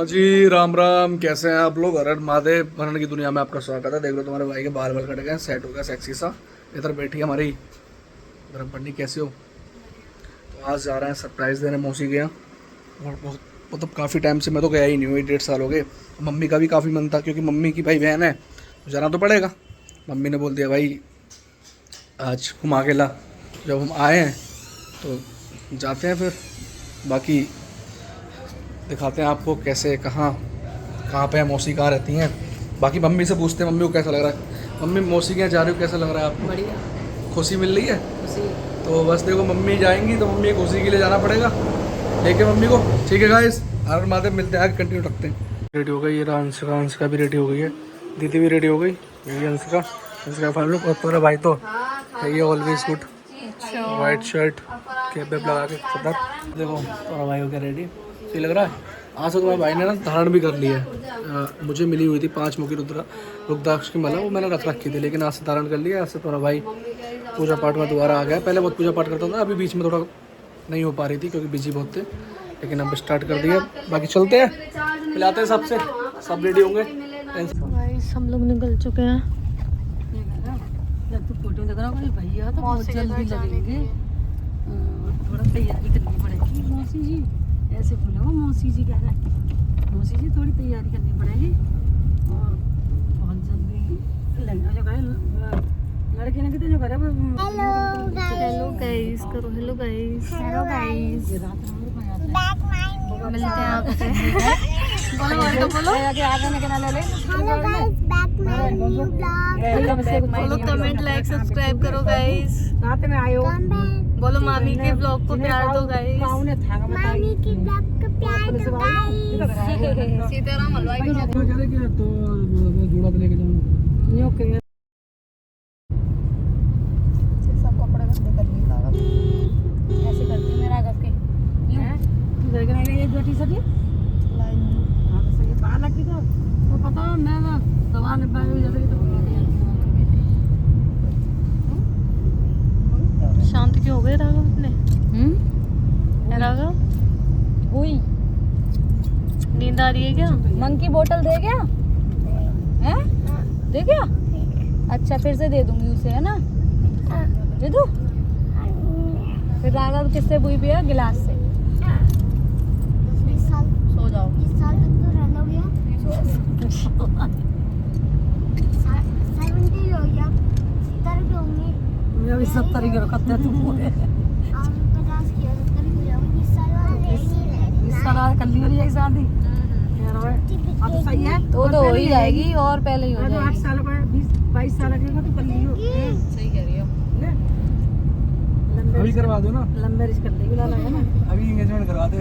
हाँ जी, राम राम। कैसे हैं आप लोग? हर हर महादेव। भरण की दुनिया में आपका स्वागत है। देख लो तुम्हारे भाई के बाल बाल कट गए, सेट हो गया सेक्सी सा। इधर बैठी है हमारी धर्म पत्नी। कैसे हो? तो आज जा रहे हैं सरप्राइज़ देने मौसी के यहाँ। और बहुत मतलब काफ़ी टाइम से मैं तो गया ही नहीं हूँ, 1-1.5 साल हो गए। मम्मी का भी काफ़ी मन था क्योंकि मम्मी की भाई बहन है, तो जाना तो पड़ेगा। मम्मी ने बोल दिया भाई आज घुमा के ला। जब हम आए हैं तो जाते हैं फिर। बाकी दिखाते हैं आपको कैसे कहाँ कहाँ पे है, मौसी कहाँ रहती हैं। बाकी मम्मी से पूछते हैं मम्मी को कैसा लग रहा है। मम्मी मौसी के यहाँ जा रही हो, कैसा लग रहा है आपको? बढ़िया खुशी मिल रही है? खुशी। तो बस देखो मम्मी जाएंगी तो मम्मी को खुशी के लिए जाना पड़ेगा लेके मम्मी को। ठीक है गाइस, हर महादेव। मिलते हैं, आगे कंटिन्यू रखते हैं। रेडी हो गई ये रहा अंशिका। अंशिका भी रेडी हो गई है, दीदी भी रेडी हो गई। ये अंशिका, अंशिका फैमिली। और पूरा भाई तो है ये always good, white shirt cap vape लगा के सदर। देखो तुम्हारा भाई हो गया रेडी। सही लग रहा है। आज तो तुम्हारे भाई ने ना धारण भी कर लिया है। मुझे मिली हुई थी 5 मुखी रुद्राक्ष की माला, वो मैंने रख रखी थी, लेकिन आज से धारण कर लिया। आज से तुम्हारा भाई पूजा पाठ में दोबारा आ गया। पहले बहुत पूजा पाठ करता था, अभी बीच में थोड़ा नहीं हो पा रही थी क्योंकि बिजी बहुत थे, लेकिन अब स्टार्ट कर दिया। बाकी चलते हैं, मिलाते हैं सबसे। सब रेडी होंगे। हम लोग निकल चुके हैं। जब तू फोटो देख रहा होगा भैया तो बहुत जल्दी लगेंगे। थोड़ा तैयारी करनी पड़ेगी मौसी जी। ऐसे बोलो मौसी जी कह रहे हैं। मौसी जी थोड़ी तैयारी करनी पड़ेगी और बहुत जल्दी लगना जो करे लड़के ने कितने जो करे। हेलो गाइस करो। Hello guys. Hello guys. मिलते हैं आपसे। बोलो बोलो बोलो। बोलो कमेंट लाइक सब्सक्राइब करो गाइस। रात में आयो बोलो मामी के ब्लॉग को प्यार दो गाइस। मामी की ब्लॉग को प्यार दो गाइस। सीताराम हलवाई तो जोड़ा तो लेके जाऊंगा। न्यू के सब कपड़े गंदे कर लिए कागज ऐसे करती मेरा आगे के देख रहे हैं ये जो टी शर्ट है लाइन हां तो सही बाहर लगती तो पता मैं ना दवा ने बैग ज्यादा की तो शांत क्यों हो गए राघव अपने? राघव हुई नींद आ रही है क्या? मंकी बोतल दे क्या हैं? दे क्या? अच्छा फिर से दे दूंगी उसे, है ना? दे दो फिर राघव किससे हुई भी है? गिलास से। सो जाओ। इस साल तक तो रन हो गया। 70 हो गया, 70 के होंगे। मैं भी 70 की रखते तू पूरे और 50 की 70 हो जाएंगे। इस साल वाला इस साल कर ली हो जाएगी शादी यार। अब तो सही है तो हो ही जाएगी और पहले ही हो 8 जाएगी। साल का 20-22 साल के तो कर ली हो। सही कह रही हो। अभी करवा दो ना, लंबे रिश्ते कर देगी लाला है ना। अभी एंगेजमेंट करवा दे।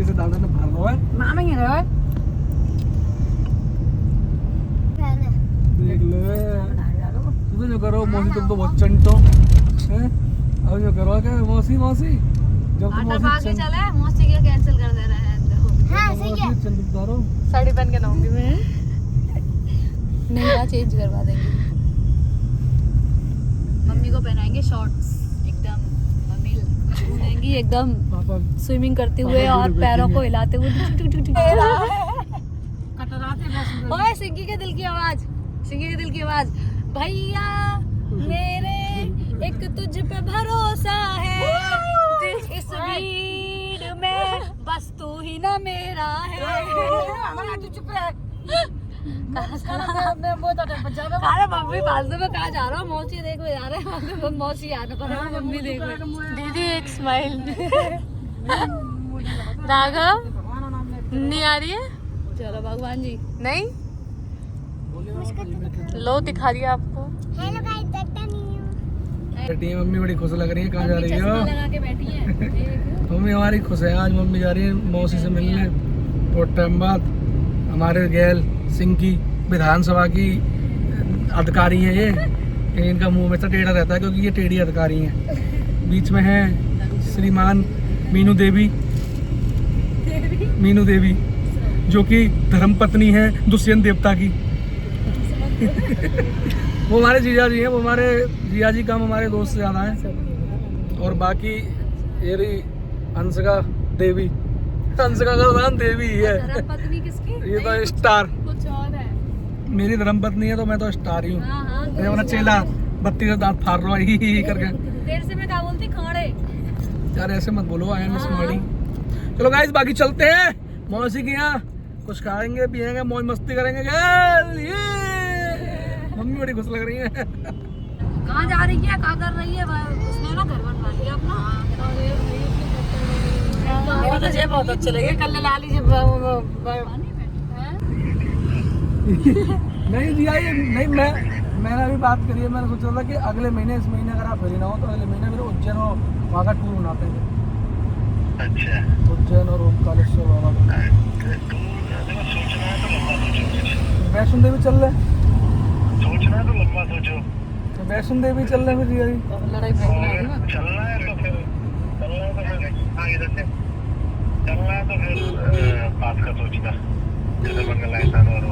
से दादा ने भर लो है। मामा ही रहा पहले देख लो तुम जो करो मौसी, तुम तो बहुत चंटो हैं। अब जो करो क्या मौसी मौसी, जब तुम मौसी चला मौसी का कैंसिल कर दे रहे हैं। देखो हाँ सही है। चंदुदारो साड़ी पहन के लाऊंगी मैं। नहीं चेंज करवा देंगे। मम्मी को पहनाएंगे शॉर्ट्स एकदम। मम्मी घूमेंगी एकदम पापा स्विमिंग करते हुए और पैरों को हिलाते हुए। कटराते बस ओए सिंगी के दिल की आवाज, सिंगी के दिल की आवाज। भैया मेरे एक तुझ पे भरोसा है, इस भीड़ में बस तू ही ना मेरा है। हमारा तू चुप रह। मैं बहुत टाइम बचा रहा अरे मम्मी फालतू में कहाँ जा रहा हूँ? मौसी देखो जा रहे हैं। मौसी याद करो, मम्मी देखो। दीदी एक स्माइल। राघव नहीं आ रही है? चलो भगवान जी नहीं लो दिखा दिया आपको। हेलो गाइस, देखता नहीं हूँ। बैठी है मम्मी, बड़ी खुश लग रही है। कहाँ जा रही हो? लगा के बैठी है। मम्मी हमारी खुश है। आज मम्मी जा रही है मौसी से मिलने बहुत टाइम बाद। हमारे गैल सिंह की विधानसभा की अधिकारी है ये इनका मुंह में से टेढ़ा रहता है क्योंकि ये टेढ़ी अधिकारी हैं। बीच में है श्रीमान मीनू देवी जो कि धर्मपत्नी है दुष्यंत देवता की। वो हमारे जीजा जी हैं, वो हमारे जीजा जी कम हमारे दोस्त से ज़्यादा हैं। और बाकी ये रही अंशिका देवी अंशिका का नाम देवी ही है। धर्मपत्नी किसकी? ये तो स्टार कुछ और है। मेरी धर्मपत्नी है तो मैं तो स्टार ही हूँ। हाँ हाँ। मैं अपना चेला बत्ती का दांत फाड़ रहा ही करके। देर से मैं क्या बोलती खाड़े। यार ऐसे मत बोलो, आई एम स्मार्टी। चलो गाइस बाकी चलते हैं मौसी के यहाँ, कुछ खाएंगे पिएंगे मौज मस्ती करेंगे। ये मम्मी बड़ी खुश लग रही है। कहाँ जा रही है, क्या कर रही है? उसने ना घर बनवा लिया अपना। मुझे बहुत अच्छे लगे कल लाली जब नहीं दिया ये नहीं, मैंने अभी बात करी है। मैंने सोचा था कि अगले महीने, इस महीने अगर आप फ्री ना हो तो अगले महीने फिर उज्जैन और वहाँ का टूर बनाते हैं। अच्छा, उज्जैन और ओमकारेश्वर बाबा का। वैष्णो देवी चल रहे, सोचना तो लंबा सोचो। वैष्णो देवी चल रहे हैं फिर लड़ाई भाई चलना है तो फिर पास का सोचना जैसे मंगल और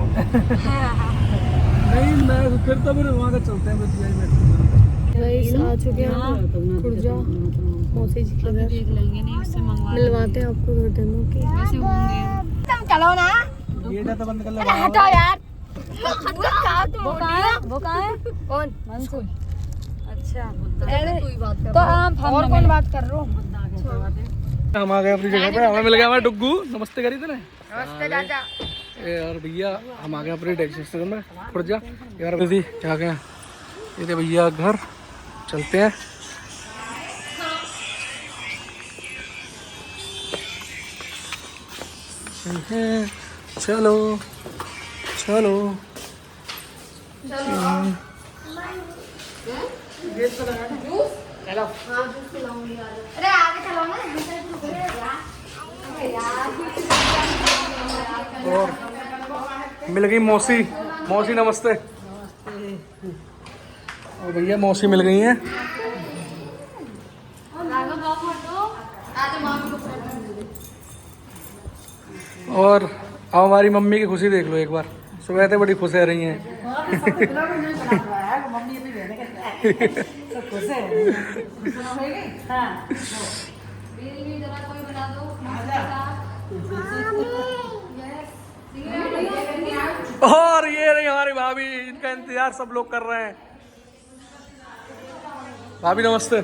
नहीं मैं फिर तो फिर वहाँ का चलते हैं फिर। आ चुके हैं खुर्जा मौसी जी के घर। देख लेंगे, नहीं उससे मंगवा मिलवाते हैं आपको घर दोनों के। वैसे होंगे। तुम चलो ना। ये तो बंद कर ले। हटो यार। वो कहाँ है? वो कहाँ है? कौन? मंसूर। अच्छा तू ही बात कर। तो आप और कौन बात कर रहे हो? हम आ गए अपनी जगह पे, हमें मिल गया हमारा डुग्गू। नमस्ते करी थे ना। नमस्ते चाचा। यार भैया हम आ गए अपने टैक्सी स्टेशन में खुर्जा। यार दीदी क्या गया ये थे भैया घर, चलते हैं। चलो चलो अरे आगे चलो ना। और मिल गई मौसी। मौसी नमस्ते। और भैया मौसी मिल गई हैं। और अब हमारी मम्मी की खुशी देख लो एक बार, सुबह से बड़ी खुश रह रही हैं। और ये रही हमारी भाभी, इनका इंतजार सब लोग कर रहे हैं। भाभी नमस्ते।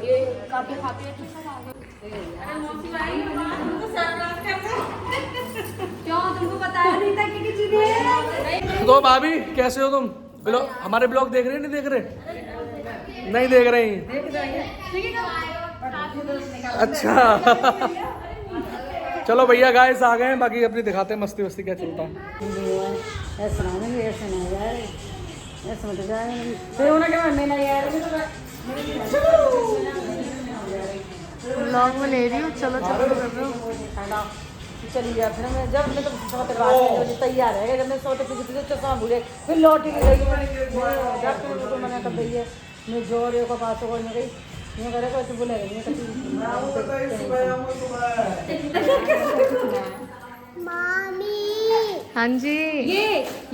क्यों तुमको बताया नहीं था कि किसी ने? तो भाभी कैसे हो तुम? ब्लॉग हमारे ब्लॉग देख रहे हैं नहीं देख रहे? नहीं देख रहे हैं। अच्छा चलो भैया गाइस आ गए हैं, बाकी अपनी दिखाते हैं मस्ती वस्ती क्या चलता है। ऐसा नहीं ऐसा नहीं यार ऐसा मत जाए फिर उन्हें क्या मैं नहीं यार व्लॉग में ले रही हूँ। चलो चलो कर रही हूँ। चली गया फिर मैं जब मैं तो सोते रात तैयार है जब मैं सोते फिर चसा भूले फिर लौट ही गई डॉक्टर को मना कर दी है मैं जोर को पास हो गई मैं करे को बोले मामी। हाँ जी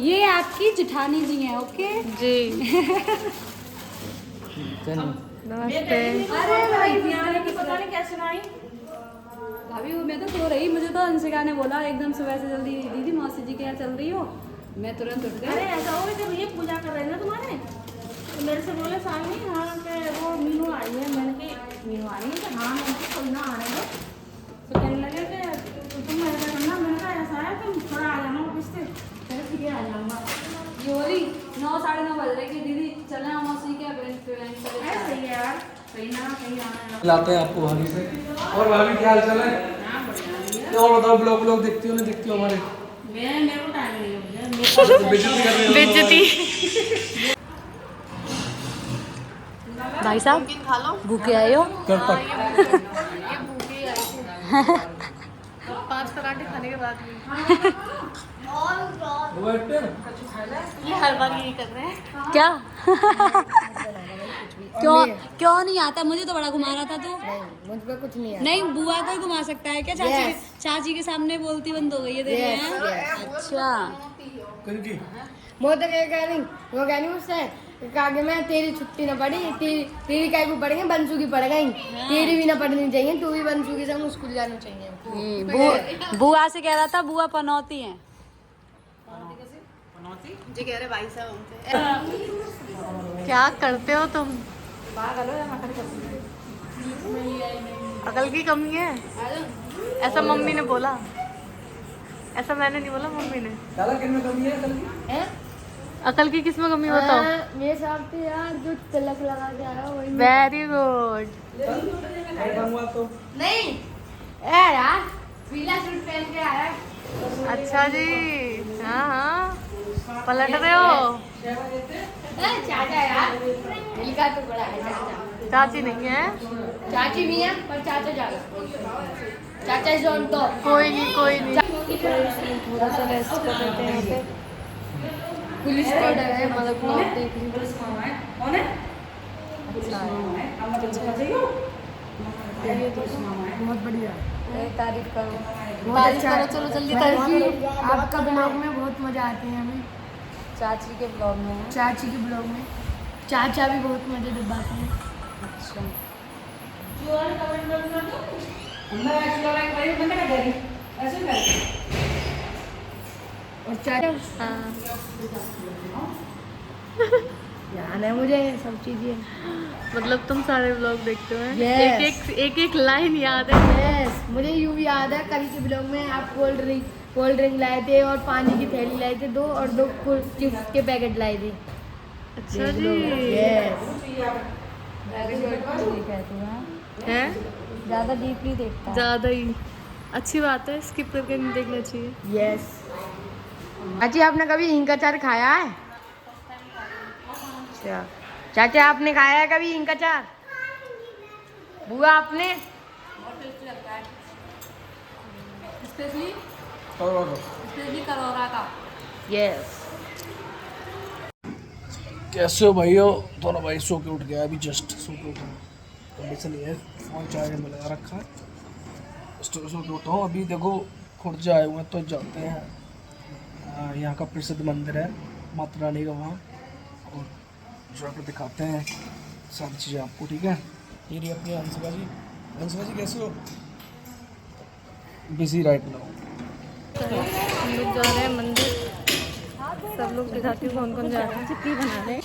ये आपकी जेठानी जी हैं। ओके जी नमस्ते। अरे भाई पता नहीं क्या सुनाई भाभी मैं तो सो रही, मुझे तो अंशिका ने बोला एकदम सुबह से जल्दी दीदी मौसी जी के यहाँ चल रही हो, मैं तुरंत उठ गई। अरे ऐसा हो जब ये पूजा कर रहे हैं ना तुम्हारे तो मेरे से बोले सामने हाँ के वो मीनू आई है। मैंने कि मीनू आई है तो हाँ मैंने कोई ना आने दो तो कहने लगे कि तुम ऐसा करना। मैंने कहा ऐसा है तुम थोड़ा आ जाना ऑफिस से। ठीक है आ जाऊँगा। ये बोली 9 साढ़े 9 बज रहे कि दीदी चले हम मौसी के सही है यार कहीं ना कहीं आना लाते हैं आपको भाभी से। और भाभी क्या हाल चाल है? तो और बताओ ब्लॉग ब्लॉग देखती हो नहीं देखती हो हमारे? मेरे को टाइम नहीं हो गया बेइज्जती कर रही हो। बेइज्जती। भाई साहब भूखे आए हो? कब तक? 5 पराठे खाने के बाद वो बैठते हैं? ये हर बार यही कर रहे हैं। क्या? क्यों नहीं आता? मुझे तो बड़ा घुमा रहा था तू। मुझ पे कुछ नहीं है। नहीं बुआ को ही घुमा सकता है क्या? चाची के सामने बोलती बंद हो गई है तेरे हैं? अच्छा किनकी? वो तो कह रही वो कह रही मुझसे आगे में तेरी छुट्टी न पड़ी, तेरी काय को पड़ेंगे, बंसू की पड़ गई। तेरी भी ना पढ़नी चाहिए, तू भी बंसू के संग स्कूल जाना चाहिए। बुआ से कह रहा था बुआ पनौती है। जी कह रहे भाई साहब क्या करते हो तुम? अकल की कमी है ऐसा मम्मी ने बोला, ऐसा मैंने नहीं बोला, मम्मी ने। अकल की किस में कमी बताओ? मेरे साथ तो यार जो तिलक लगा के आया वही। Very good. नहीं यार पीला सूट पहन के आया। अच्छा जी, हाँ हाँ पलट रहे हो। चाचा यार दिल का तो बड़ा है चाचा। चाची नहीं है, चाची भी है पर चाचा ज्यादा। चाचा इज ऑन टॉप। कोई नहीं कोई नहीं। थोड़ा सा रेस्ट कर लेते हैं यहाँ पे। पुलिस का डर है, मतलब ब्लॉग देख रही बहुत बढ़िया। तारीफ करो, बहुत अच्छा है। चलो जल्दी तारीफ। आपका ब्लॉग में बहुत मजा आते हैं हमें। चाची के ब्लॉग में है। चाची के ब्लॉग में चाचा भी बहुत मजे दिलवाते हैं। अच्छा और चाचा हाँ, याद है मुझे सब चीजें। मतलब तुम सारे ब्लॉग देखते हो? Yes. एक लाइन याद है। यस मुझे यूं भी याद है, कभी के ब्लॉग में आप कोल्ड ड्रिंक लाए थे और पानी की थैली लाए थे 2 और 2 चिप्स के पैकेट लाए थे। अच्छा जी, यस है ज्यादा डीपली देखता है। ज़्यादा ही अच्छी बात है, स्किप करके नहीं देखना चाहिए। यस। चाची आपने कभी हींग का अचार खाया है? अच्छा चाचा आपने खाया है कभी हींग का अचार? बुआ आपने? स्पेशली करोरा का। यस। कैसे हो भाई? हो दोनों भाई सो के उठ गया, अभी जस्ट सो के उठा। कंडीशन ये है, फोन चार्जर में लगा रखा है, सो के उठा हूँ। अभी देखो खुर्जा आए हुए हैं तो जाते हैं। यहाँ का प्रसिद्ध मंदिर है माता रानी का, वहाँ और जाकर दिखाते हैं सारी चीज़ें आपको। ठीक है, ये रही अपनी हंसका जी। हंसका जी कैसे हो? Busy right now. हम लोग जा रहे हैं मंदिर, सब लोग दिखाती हूँ कौन कौन जा रहे हैं। चिट्ठी बना रहे हैं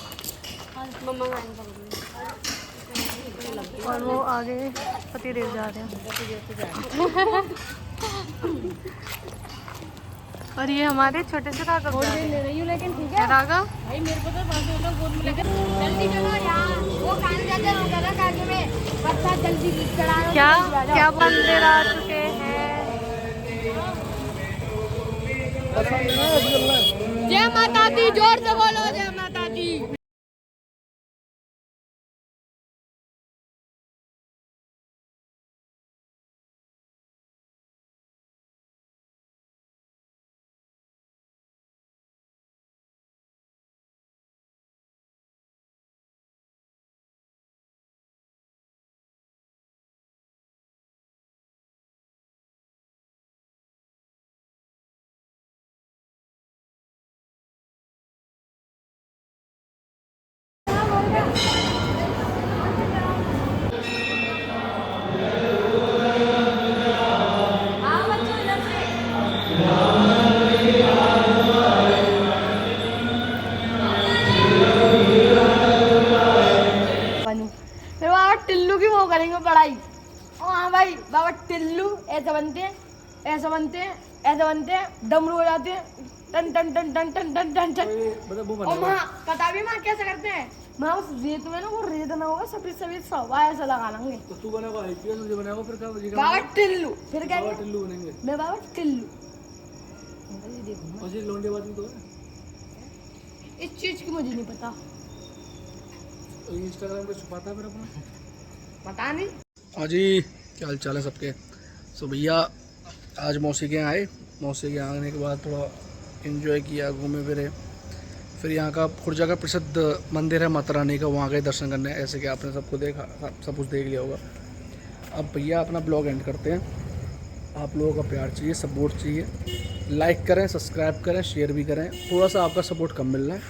और वो आगे पतिदेव जा रहे हैं। और ये हमारे छोटे से राघव जा रहे हैं। ले रही हूँ लेकिन ठीक राघव भाई मेरे को तो 5 मिनट गोद में लेकर जल्दी चलो यार। वो कान जाते होगा ना कागे में बच्चा जल्दी चढ़ाओ। क्या मंदिर आ चुके हैं। जय माता दी, जोर से बोलो जय माता दी। फिर बाबा टिल्लू की वो करेंगे पढ़ाई। ओ हाँ भाई बाबा टिल्लू ऐसे बनते हैं, ऐसे बनते हैं, ऐसे बनते हैं, डमरू हो जाते हैं, टन टन टन टन टन टन टन टन। और माँ पता भी माँ कैसे करते हैं? माँ उस रेत में ना वो रेत ना होगा, सफेद सफेद सवा ऐसा लगा लेंगे। तो तू बनेगा आईपीएस, मुझे बनेगा फिर क्या बनेगा? बाबा टिल्लू। फिर क्या बाबा टिल्लू बनेंगे। मैं बाबा टिल्लू। और ये लौंडेबाजी तो है, इस चीज की मुझे नहीं पता। तो इंस्टाग्राम पे छुपाता है फिर अपना। पता नहीं। हाँ जी, क्या हाल चाल है सबके? सो भैया आज मौसी के यहाँ आए, मौसी के यहाँ आने के बाद थोड़ा इन्जॉय किया, घूमे फिरे। फिर यहाँ का खुर्जा का प्रसिद्ध मंदिर है माता रानी का, वहाँ गए दर्शन करने। ऐसे कि आपने सबको देखा, सब कुछ देख लिया होगा। अब भैया अपना ब्लॉग एंड करते हैं। आप लोगों का प्यार चाहिए, सपोर्ट चाहिए। लाइक करें, सब्सक्राइब करें, शेयर भी करें। थोड़ा सा आपका सपोर्ट कम मिल रहा है,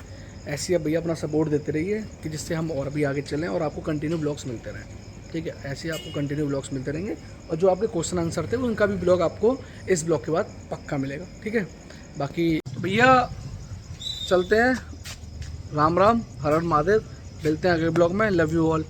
ऐसे ही आप भैया अपना सपोर्ट देते रहिए कि जिससे हम और भी आगे चलें और आपको कंटिन्यू ब्लॉग्स मिलते रहें, ठीक है। ऐसे ही आपको कंटिन्यू ब्लॉग्स मिलते रहेंगे और जो आपके क्वेश्चन आंसर थे उनका भी ब्लॉग आपको इस ब्लॉग के बाद पक्का मिलेगा, ठीक है। बाकी भैया चलते हैं, राम राम, हर हर महादेव, मिलते हैं अगले ब्लॉग में। Love you all.